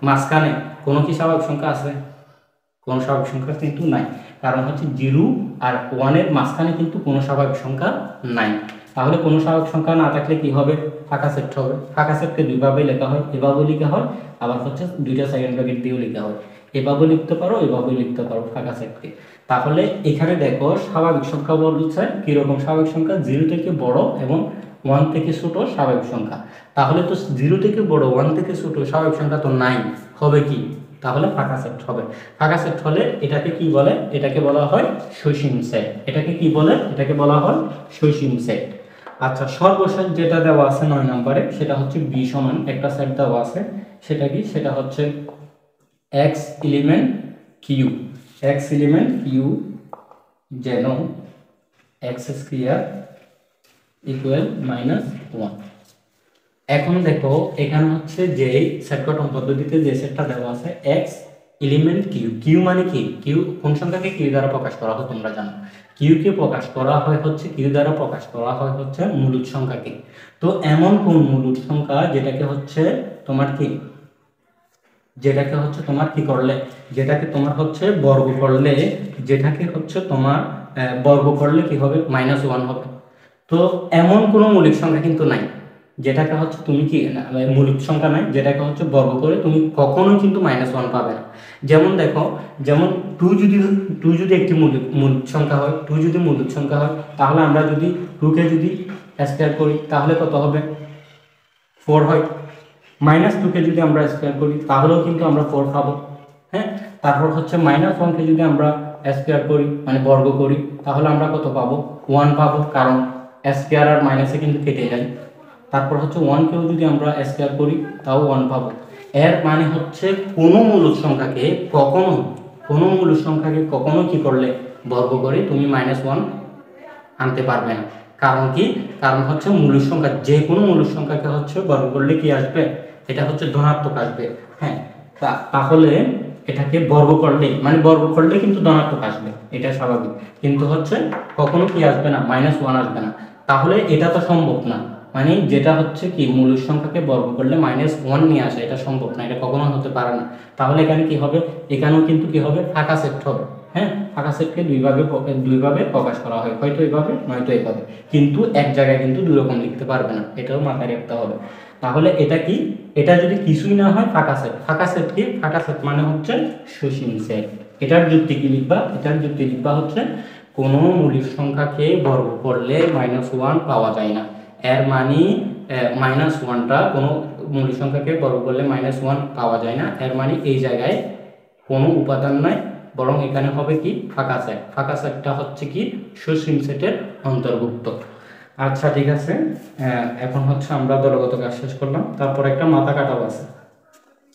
মাঝখানে কোনো কি স্বাভাবিক সংখ্যা আছে, কোনো স্বাভাবিক সংখ্যা কিন্তু নাই। কারণ হচ্ছে 0 আর 1 এর মাঝখানে কিন্তু কোনো স্বাভাবিক সংখ্যা নাই। তাহলে কোনো স্বাভাবিক সংখ্যা না থাকলে কি হবে, ফাঁকা সেট হবে। ফাঁকা সেটকে দুইভাবে লেখা হয়, এভাবেও লেখা হয়, আবার হচ্ছে দুইটা সেকেন্ড ব্র্যাকেট দিয়েও লেখা হয়। এভাবে লিখতে পারো, এভাবে লিখতে পারো ফাঁকা সেটকে। তাহলে এখানে দেখো স্বাভাবিক সংখ্যা বলছে কিরকম স্বাভাবিক সংখ্যা, 0 থেকে বড় এবং 1 থেকে ছোট স্বাভাবিক সংখ্যা। তাহলে তো 0 থেকে বড় 1 থেকে ছোট স্বাভাবিক সংখ্যা তো নাই, হবে কি, তাহলে ফাঁকা সেট হবে। ফাঁকা সেট হলে এটাকে কি বলে, এটাকে বলা হয় সসীম সেট। এটাকে কি বলে, এটাকে বলা হয় সসীম সেট। আচ্ছা, সর্বশেষ যেটা দেওয়া আছে 9 নম্বরে সেটা হচ্ছে বি সমান একটা সেট দেওয়া আছে, সেটা কি, সেটা হচ্ছে x এলিমেন্ট কিউ যেন x² = -1। এখন দেখো এখানে হচ্ছে যে সেট গঠন পদ্ধতিতে যে সেটটা দেওয়া আছে x এলিমেন্ট কিউ মানে কি, কিউ কোন সংখ্যাকে কিউ দ্বারা প্রকাশ করা হয় তোমরা জানো। কিউ কে প্রকাশ করা হয় হচ্ছে, কিউ দ্বারা প্রকাশ করা হয় হচ্ছে মূলদ সংখ্যাকে। তো এমন কোন মূলদ সংখ্যা যেটাকে হচ্ছে তোমার কি, যেটাকে হচ্ছে তোমার কি করলে, যেটাকে তোমার হচ্ছে বর্গ করলে, যেটাকে হচ্ছে তোমার বর্গ করলে কি হবে, -1 হবে। তো এমন কোনো মৌলিক সংখ্যা কিন্তু নাই যেটাকে হচ্ছে তুমি কি মৌলিক সংখ্যা নাই যেটাকে হচ্ছে বর্গ করে তুমি কখনোই কিন্তু -1 পাবে না। যেমন দেখো, যেমন 2 যদি একটি মৌলিক সংখ্যা হয়, 2 যদি মৌলিক সংখ্যা হয় তাহলে আমরা যদি 2 কে যদি স্কয়ার করি তাহলে কত হবে, 4 হয়। -2 যদি আমরা স্কোয়ার করি তাহলেও কিন্তু আমরা 4 পাবো। হ্যাঁ, তারপর হচ্ছে -1 যদি আমরা স্কোয়ার করি মানে বর্গ করি তাহলে আমরা কত পাবো? 1 পাবো, কারণ স্কোয়ার আর মাইনাসে কিন্তু কেটে যায়। তারপর হচ্ছে 1 যদি আমরা স্কোয়ার করি তাও 1 পাবো। এর মানে হচ্ছে কোনো মূলদ সংখ্যাকে কখনো কি করলে বর্গ করে তুমি -1 আনতে পারবে না। কারণ কি? কারণ হচ্ছে মূলদ সংখ্যা, যে কোনো মূলদ সংখ্যাকে হচ্ছে বর্গ করলে কি আসবে? এটা হচ্ছে ধনাত্মক আসবে। হ্যাঁ, তাহলে এটাকে বর্গ করলে কিন্তু ধনাত্মক আসবে, এটা স্বাভাবিক। কিন্তু হচ্ছে কখনো কি আসবে না? -1 আসবে না। তাহলে এটা তো সম্ভব না, মানে যেটা হচ্ছে কি মূলদ সংখ্যাকে বর্গ করলে -1 নিয়ে আসে, এটা সম্ভব না, এটা কখনো হতে পারে না। তাহলে এখানে কি হবে? এখানেও কিন্তু কি হবে? ফাঁকা সেট হবে। হ্যাঁ, ফাঁকা সেটকে দুইভাবে প্রকাশ করা হয়, হয়তো এইভাবে নয়তো এইভাবে, কিন্তু এক জায়গায় কিন্তু দুই রকম লিখতে পারবে না, এটাও মাথায় রাখতে হবে। তাহলে এটা কি? এটা যদি কিছুই না হয় ফাঁকা সেট। ফাঁকা সেট কি? ফাঁকা সেট মানে হচ্ছে সসীম সেট। এটার যুক্তি কি লিখবা? এটার যুক্তি লিখবা হচ্ছে কোনো মৌলিক সংখ্যাকে বর্গ করলে -1 পাওয়া যায় না। এর মানে -1টা কোনো মৌলিক সংখ্যাকে বর্গ করলে -1 পাওয়া যায় না, এর মানে এই জায়গায় কোনো উপাদান নাই, বরং এখানে হবে কি? ফাঁকা সেট। ফাঁকা সেটটা হচ্ছে কি? সসীম সেটের অন্তর্ভুক্ত। আচ্ছা, ঠিক আছে। এখন হচ্ছে আমরা দলগত কাজ শেষ করলাম, তারপর একটা মাথা কাটাও আছে।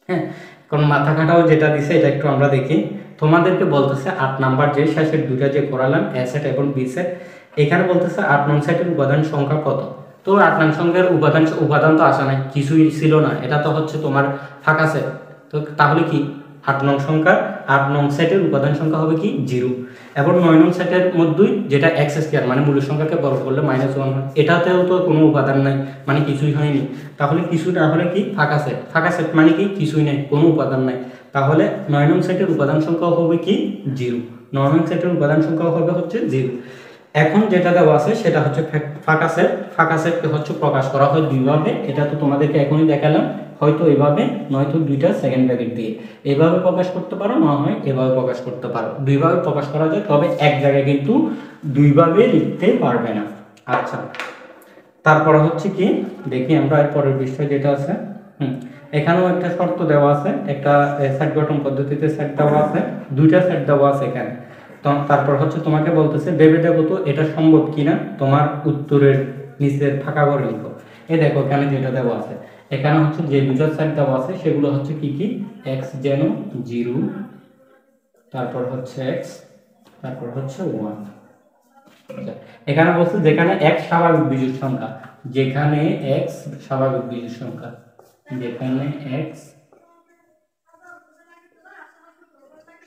হ্যাঁ, কারণ মাথা কাটাও যেটা দিছে এটা একটু আমরা দেখি। তোমাদেরকে বলতেছে 8 নাম্বার যে শেষের দুটা যে করালাম এ সেট এবং বি সেট, এখানে বলতেছে 8 নং সেটের উপাদান সংখ্যা কত। তো 8 নং সংখ্যার উপাদান তো আসা নাই, কিছুই ছিল না, এটা তো হচ্ছে তোমার ফাঁকা সেট। তো তাহলে কি 8 নং সেটের উপাদান সংখ্যা হবে কি? 0। এবং 9 নং সেটের মধ্যেই যেটা এক্স স্কয়ার মানে মূল সংখ্যাকে বর্গ করলে -1 হয়, এটাতেও তো কোনো উপাদান নাই, মানে কিছুই হয়নি। তাহলে কিছু না হলে কি? ফাঁকা সেট। ফাঁকা সেট মানে কি? কিছুই নাই, কোনো উপাদান নাই। তাহলে 9 নং সেটের উপাদান সংখ্যা হবে কি? 0। 9 নং সেটের উপাদান সংখ্যা হবে হচ্ছে 0। এখন যেটা দেওয়া আছে সেটা হচ্ছে ফাঁকা সেট। ফাঁকা সেটকে হচ্ছে প্রকাশ করা হয় দুইভাবে, এটা তো তোমাদেরকে এখনই দেখালাম, হয়তো এইভাবে নয়তো দুইটা সেকেন্ড ব্র্যাকেট দিয়ে। এভাবে প্রকাশ করতে পারো, না হয় এভাবে প্রকাশ করতে পারো, দুইভাবে প্রকাশ করা যায়, তবে এক জায়গায় কিন্তু দুইভাবে লিখতে পারবে না। আচ্ছা, তারপরে হচ্ছে কি দেখি আমরা পরের বিষয় যেটা আছে। এখানেও একটা শর্ত দেওয়া আছে, একটা সেট গঠন পদ্ধতিতে সেট দেওয়া আছে, দুইটা সেট দেওয়া আছে এখানে। তারপর হচ্ছে তোমাকে বলতেছে ভেবে দেখো তো এটা সম্ভব কিনা, তোমার উত্তরের নিচের ফাঁকা ঘরে লিখো। এই দেখো এখানে যেটা দেওয়া আছে, এখানে হচ্ছে যে দুটো সেট দেওয়া আছে সেগুলো হচ্ছে কি কি? x যেন 0, তারপর হচ্ছে x, তারপর হচ্ছে 1। এখানে বলছে যেখানে x স্বাভাবিক বিজোড় সংখ্যা, যেখানে x স্বাভাবিক বিজোড় সংখ্যা, যেখানে x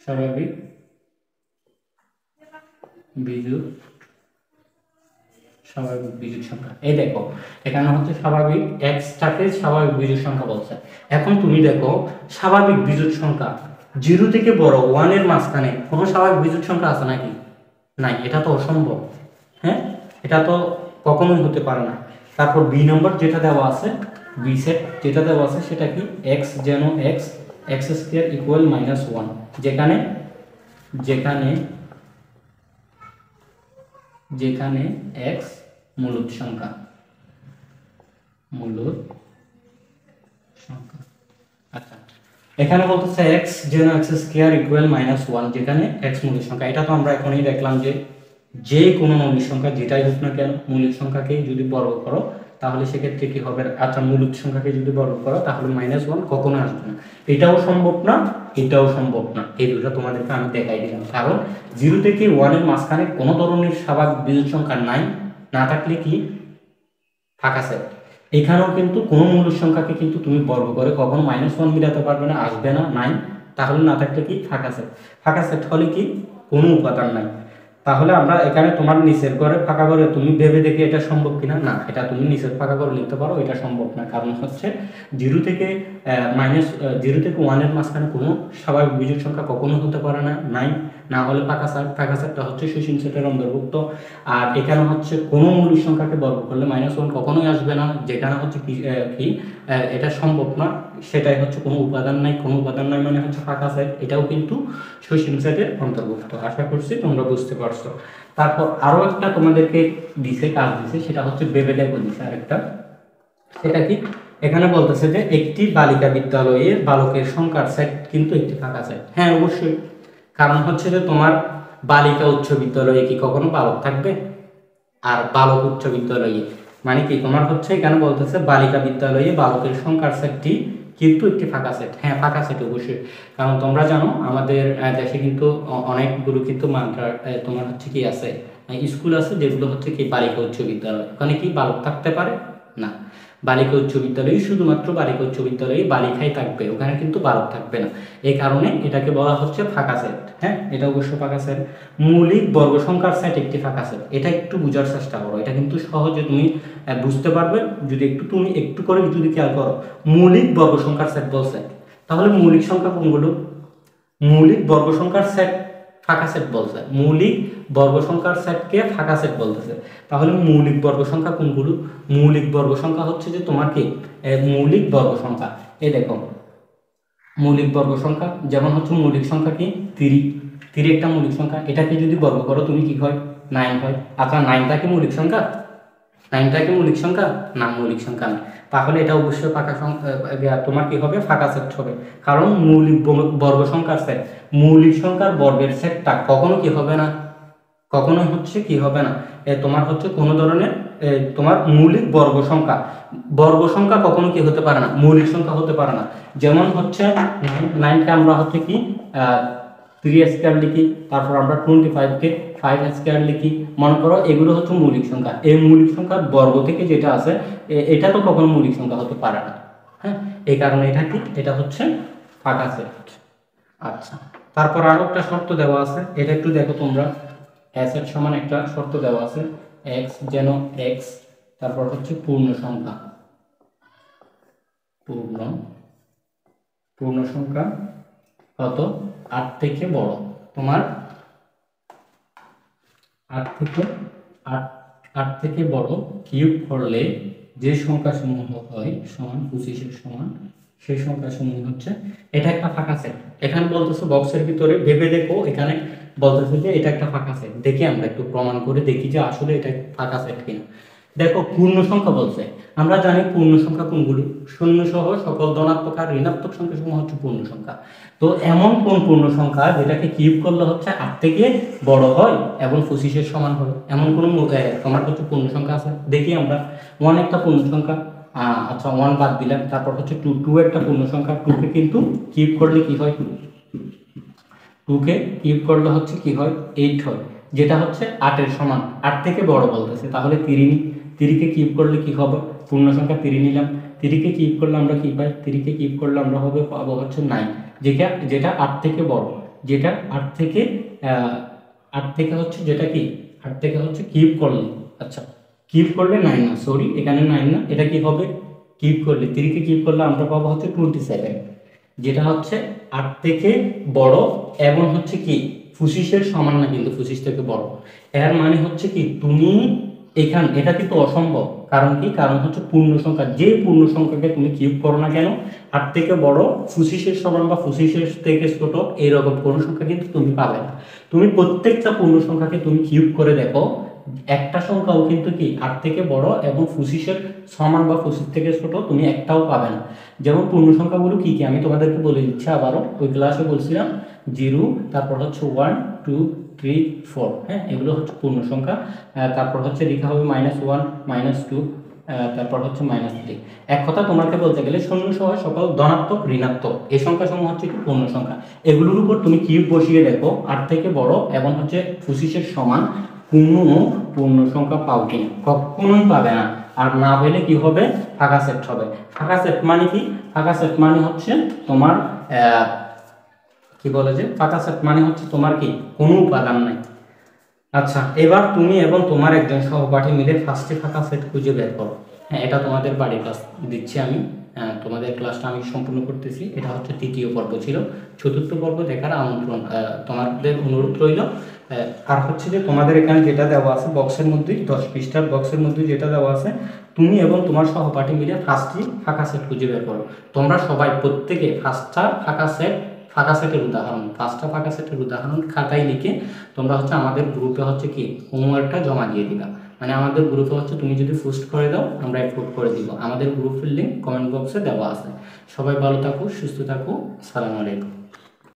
স্বাভাবিক বিজোড় সংখ্যা। এই দেখো এখানে হচ্ছে স্বাভাবিক xটাকে স্বাভাবিক বিজোড় সংখ্যা বলছে। এখন তুমি দেখো স্বাভাবিক বিজোড় সংখ্যা 0 থেকে বড় 1 এর মাঝখানে কোনো স্বাভাবিক বিজোড় সংখ্যা আছে নাকি? নাই, এটা তো অসম্ভব। হ্যাঁ, এটা তো কখনোই হতে পারে না। তারপর বি নম্বর যেটা দেওয়া আছে, বি সেট যেটা দেওয়া আছে সেটা কি? x যেন x স্কয়ার ইকুয়াল -1, যেখানে x মূলদ সংখ্যা। আচ্ছা, এখানে বলতেছে x যেন x স্কয়ার ইকুয়াল -1, যেখানে x মূলদ সংখ্যা। এটা তো আমরা এখনই দেখলাম যে কোনো মৌলিক সংখ্যা যেটাই হোক না কেন, মৌলিক সংখ্যাকে যদি বর্গ করো তাহলে সেক্ষেত্রে কি হবে? আচ্ছা, মূলদ সংখ্যাকে যদি বর্গ করো তাহলে -1 কখনো আসবে না। এটাও সম্ভব না, এটাও সম্ভব না। এই দুটো তোমাদেরকে আমি দেখাই দিলাম, কারণ 0 থেকে 1 এর মাঝখানে কোনো ধরনের স্বাভাবিক বিজোড় সংখ্যা নাই, না থাকলে কি? ফাঁকা সেট। এখানেও কিন্তু কোনো মূলদ সংখ্যাকে কিন্তু তুমি বর্গ করে কখনো -1 মিলাতে পারবে না, আসবে না, নাই। তাহলে না থাকলে কি? ফাঁকা সেট। ফাঁকা সেট হলে কি? কোনো উপাদান নাই। তাহলে আমরা এখানে তোমার নিচের ঘরে ফাঁকা ঘরে তুমি ভেবে দেখি এটা সম্ভব কিনা। না, এটা তুমি নিচের ফাঁকা ঘরে লিখতে পারো, এটা সম্ভব না, কারণ হচ্ছে 0 থেকে 1 এর মাঝখানে কোনো স্বাভাবিক বিজোড় সংখ্যা কখনো হতে পারে না, নাই। না হলে ফাঁকা সেটটা হচ্ছে সসীম সেটের অন্তর্ভুক্ত। আর এখানে হচ্ছে কোনো মৌলিক সংখ্যাকে বর্গ করলে -1 কখনোই আসবে না, যেখানে হচ্ছে কি এটা সম্ভব না, সেটাই হচ্ছে কোনো উপাদান নাই। কোনো উপাদান নাই মানে হচ্ছে ফাঁকা সেট, এটাও কিন্তু সসীম সেটের অন্তর্ভুক্ত। আশা করছি তোমরা বুঝতে পারছো। তারপর আরো একটা তোমাদেরকে কাজ দিছে, সেটা হচ্ছে ভেবে দেখো দিছে আরেকটা। সেটা কি? এখানে বলতেছে যে একটি বালিকা বিদ্যালয়ে বালকের সংখ্যার সেট কিন্তু একটি ফাঁকা সেট। হ্যাঁ অবশ্যই, কারণ হচ্ছে যে তোমার বালিকা উচ্চ বিদ্যালয়ে কি কখনো বালক থাকবে? আর বালক উচ্চ বিদ্যালয়ে মানে কি তোমার হচ্ছে এখানে বলতেছে বালিকা বিদ্যালয়ে বালকের সংখ্যার সেটটি কিন্তু একটি ফাঁকা সেট। হ্যাঁ ফাঁকা সেট অবশ্যই, কারণ তোমরা জানো আমাদের দেশে কিন্তু অনেকগুলো কিন্তু তোমার হচ্ছে কি আছে, স্কুল আছে যেগুলো হচ্ছে কি বালিকা উচ্চ বিদ্যালয়, ওখানে কি বালক থাকতে পারে না। বালিকা উচ্চ বিদ্যালয়ে শুধুমাত্র বালিকা উচ্চ বিদ্যালয়ে বালিকাই থাকবে, ওখানে কিন্তু বালক থাকবে না। এই কারণে এটাকে বলা হচ্ছে ফাঁকা সেট। হ্যাঁ এটা অবশ্য ফাঁকা সেট। মৌলিক বর্গ সংখ্যার সেট একটি ফাঁকা সেট, এটা একটু বোঝার চেষ্টা করো, এটা কিন্তু সহজে তুমি বুঝতে পারবে যদি তুমি একটু করে যদি খেয়াল করো। মৌলিক বর্গ সংখ্যার সেট বলছে, তাহলে মৌলিক সংখ্যা কোনগুলো? মৌলিক বর্গ সংখ্যার সেট ফাঁকা সেট বলছে, মৌলিক বর্গ সংখ্যার সেটকে ফাঁকা সেট বলতেছে। তাহলে মৌলিক বর্গ সংখ্যা কোনগুলো? মৌলিক বর্গ সংখ্যা হচ্ছে যে তোমার কি মৌলিক বর্গ সংখ্যা, এই দেখো মৌলিক বর্গ সংখ্যা যেমন হচ্ছে মৌলিক সংখ্যা কি 3, 3 একটা মৌলিক সংখ্যা, এটাকে যদি বর্গ করো তুমি কি হয় 9 হয়। আচ্ছা 9টা কি মৌলিক সংখ্যা? 9টা কি মৌলিক সংখ্যা? না মৌলিক সংখ্যা না। তাহলে এটা অবশ্যই ফাঁকা সংখ্যা, তোমার কি হবে ফাঁকা সেট হবে, কারণ মৌলিক বর্গ সংখ্যার সেট, মৌলিক সংখ্যার বর্গের সেটটা কখনো কি হবে না, কখনো হচ্ছে কি হবে না তোমার হচ্ছে কোনো ধরনের তোমার মৌলিক বর্গ সংখ্যা কখনো কি হতে পারে না, মৌলিক সংখ্যা হতে পারে না। যেমন হচ্ছে 9কে আমরা হচ্ছে কি 3 স্কয়ার লিখি, তারপর আমরা 25কে 5 স্কয়ার লিখি, মনে করো এগুলো হচ্ছে মৌলিক সংখ্যা। এই মৌলিক সংখ্যার বর্গ থেকে যেটা আছে এটা তো কখনো মৌলিক সংখ্যা হতে পারে না। হ্যাঁ এই কারণে এটা কি, এটা হচ্ছে ফাঁকা সেট। আচ্ছা তারপর আরো একটা শর্ত দেওয়া আছে, এটা একটু দেখো তোমরা। অ্যাসেট সমান একটা শর্ত দেওয়া আছে, x যেন x তারপর হচ্ছে পূর্ণ সংখ্যা, পূর্ণ সংখ্যা কত 8 থেকে বড়, তোমার 8 থেকে বড় কিউব করলে যে সংখ্যা সমূহ হয় সমান 25 সমান সেই সংখ্যা সমূহ হচ্ছে, এটা একটা ফাঁকা সেট। এখানে বলতেছে বক্সের ভিতরে ভেবে দেখো, এখানে বলতেছে যে এটা একটা ফাঁকা সেট, দেখি আমরা একটু প্রমাণ করে দেখি যে আসলে এটা ফাঁকা সেট কিনা। দেখো পূর্ণ সংখ্যা বলছে, আমরা জানি পূর্ণ সংখ্যা কোনগুলো, শূন্য সহ সকল ধনাত্মক আর ঋণাত্মক সংখ্যা সমূহ হচ্ছে পূর্ণ সংখ্যা। তো এমন কোন পূর্ণ সংখ্যা যেটাকে কিউব করলে হচ্ছে 8 থেকে বড় হয় এবং 25 সমান হয়, এমন কোন তোমার হচ্ছে পূর্ণ সংখ্যা আছে? দেখি আমরা। 1 একটা পূর্ণ সংখ্যা, আচ্ছা 1 বাদ দিলাম, তারপর হচ্ছে 2 একটা পূর্ণ সংখ্যা, 2 কে কিন্তু কিউব করলে কি হয়, 2 কে কিউব করলে হচ্ছে কি হয় 8 হয়, যেটা হচ্ছে 8 এর সমান, 8 থেকে বড় বলতেছে। তাহলে 3 নি, 3 কে কিউব করলে কি হবে, পূর্ণ সংখ্যা 3 নিলাম, 3 কে কিউব করলে আমরা কি পাই, 3 কে কিউব করলে আমরা পাবো হচ্ছে 9, যেটা 8 থেকে বড়, যেটা 8 থেকে 8 থেকে হচ্ছে যেটা কি 8 থেকে হচ্ছে কিউব করলে, আচ্ছা কিউব করলে 9 না, সরি এখানে 9 না, এটা কি হবে কিউব করলে 3 কে কিউব করলে আমরা পাবো হচ্ছে 27, যেটা হচ্ছে 8 থেকে বড় এবং হচ্ছে কি 25 সমান না, কিন্তু 25 থেকে বড়। এর মানে হচ্ছে কি তুমি এখানে এটা কিন্তু অসম্ভব, কারণ কি, কারণ হচ্ছে পূর্ণ সংখ্যা, যে পূর্ণ সংখ্যাকে তুমি কিউব করো না কেন 8 থেকে বড় 25 সমান বা 25 থেকে ছোট এইরকম পূর্ণ সংখ্যা কিন্তু তুমি পাবে না। তুমি প্রত্যেকটা পূর্ণ সংখ্যাকে তুমি কিউব করে দেখো, একটা সংখ্যাও কিন্তু কি 8 থেকে বড় এবং 25 সমান বা 25 থেকে ছোট তুমি একটাও পাবে না। যেমন পূর্ণ সংখ্যাগুলো কি কি আমি তোমাদেরকে বলে দিচ্ছি আবারও, ওই ক্লাসে বলছিলাম 0, তারপর হচ্ছে 1 2 3 4, হ্যাঁ এগুলো হচ্ছে পূর্ণ সংখ্যা। তারপর হচ্ছে লেখা হবে -1 -2, তারপর হচ্ছে -3। এক কথা তোমাকে বলতে গেলে শূন্য সহ সকল ধনাত্মক ঋণাত্মক এই সংখ্যা সমূহ হচ্ছে পূর্ণ সংখ্যা। এগুলোর উপর তুমি কিউব বসিয়ে দেখো 8 থেকে বড় এবং হচ্ছে 25 সমান কোনো পূর্ণ সংখ্যা পাও কিনা, কখনোই পাবে না। আর না পেলে কি হবে, ফাঁকা সেট হবে। ফাঁকা সেট মানে কি, ফাঁকা সেট মানে হচ্ছে তোমার কি বলে যে ফাঁকা সেট মানে হচ্ছে তোমার কি কোনো উপাদান নাই। আচ্ছা এবার তুমি এবং তোমার একজন সহপাঠী মিলে ফার্স্টে ফাঁকা সেট খুঁজে বের করো। হ্যাঁ এটা তোমাদের বাড়ির ক্লাস দিচ্ছি আমি, তোমাদের ক্লাসটা আমি সম্পূর্ণ করতেছি। এটা হচ্ছে 3য় পর্ব ছিল, 4র্থ পর্ব দেখার আমন্ত্রণ তোমাদের অনুরোধ রইল। আর হচ্ছে যে তোমাদের এখানে যেটা দেওয়া আছে বক্সের মধ্যে 10 পৃষ্ঠার বক্সের মধ্যে যেটা দেওয়া আছে, তুমি এবং তোমার সহপাঠী মিলে ফার্স্টে ফাঁকা সেট খুঁজে বের করো। তোমরা সবাই প্রত্যেকে ফার্স্টটা ফাঁকা সেটের উদাহরণ, ফার্স্টটা ফাঁকা সেটের উদাহরণ খাতায় লিখে তোমরা হচ্ছে আমাদের গ্রুপে হচ্ছে কি হোমওয়ার্কটা জমা দিয়ে দিবা। মানে আমাদের গ্রুপে হচ্ছে তুমি যদি পোস্ট করে দাও আমরা আপলোড করে দিব। আমাদের গ্রুপের লিঙ্ক কমেন্ট বক্সে দেওয়া আছে। সবাই ভালো থাকো, সুস্থ থাকো, আসসালামু আলাইকুম।